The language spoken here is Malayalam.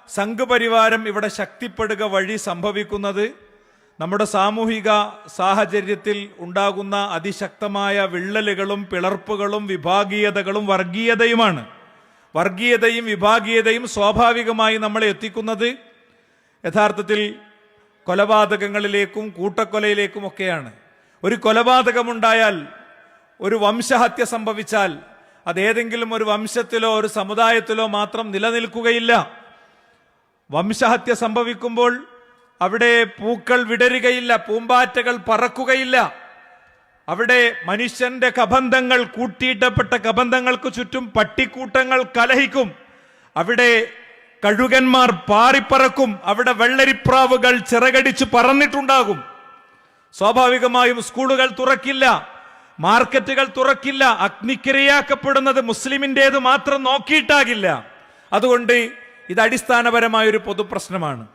സംഘപരിവാരം ഇവിടെ ശക്തിപ്പെടുക വഴി സംഭവിക്കുന്നത് നമ്മുടെ സാമൂഹിക സാഹചര്യത്തിൽ ഉണ്ടാകുന്ന അതിശക്തമായ വിള്ളലുകളും പിളർപ്പുകളും വിഭാഗീയതകളും വർഗീയതയുമാണ്. വർഗീയതയും വിഭാഗീയതയും സ്വാഭാവികമായി നമ്മളെ എത്തിക്കുന്നത് യഥാർത്ഥത്തിൽ കൊലപാതകങ്ങളിലേക്കും കൂട്ടക്കൊലയിലേക്കുമൊക്കെയാണ്. ഒരു കൊലപാതകമുണ്ടായാൽ, ഒരു വംശഹത്യ സംഭവിച്ചാൽ അതേതെങ്കിലും ഒരു വംശത്തിലോ ഒരു സമുദായത്തിലോ മാത്രം നിലനിൽക്കുകയില്ല. വംശഹത്യ സംഭവിക്കുമ്പോൾ അവിടെ പൂക്കൾ വിടരുകയില്ല, പൂമ്പാറ്റകൾ പറക്കുകയില്ല. അവിടെ മനുഷ്യന്റെ കബന്ധങ്ങൾ, കൂട്ടിയിട്ടപ്പെട്ട കബന്ധങ്ങൾക്ക് ചുറ്റും പട്ടിക്കൂട്ടങ്ങൾ കലഹിക്കും. അവിടെ കഴുകന്മാർ പാറിപ്പറക്കും. അവിടെ വെള്ളരിപ്രാവുകൾ ചിറകടിച്ച് പറന്നിട്ടുണ്ടാകും. സ്വാഭാവികമായും സ്കൂളുകൾ തുറക്കില്ല, മാർക്കറ്റുകൾ തുറക്കില്ല. അഗ്നിക്കിരയാക്കപ്പെടുന്നത് മുസ്ലിമിൻ്റേത് മാത്രം നോക്കിയിട്ടാകില്ല. അതുകൊണ്ട് ഇത് അടിസ്ഥാനപരമായൊരു പൊതുപ്രശ്നമാണ്.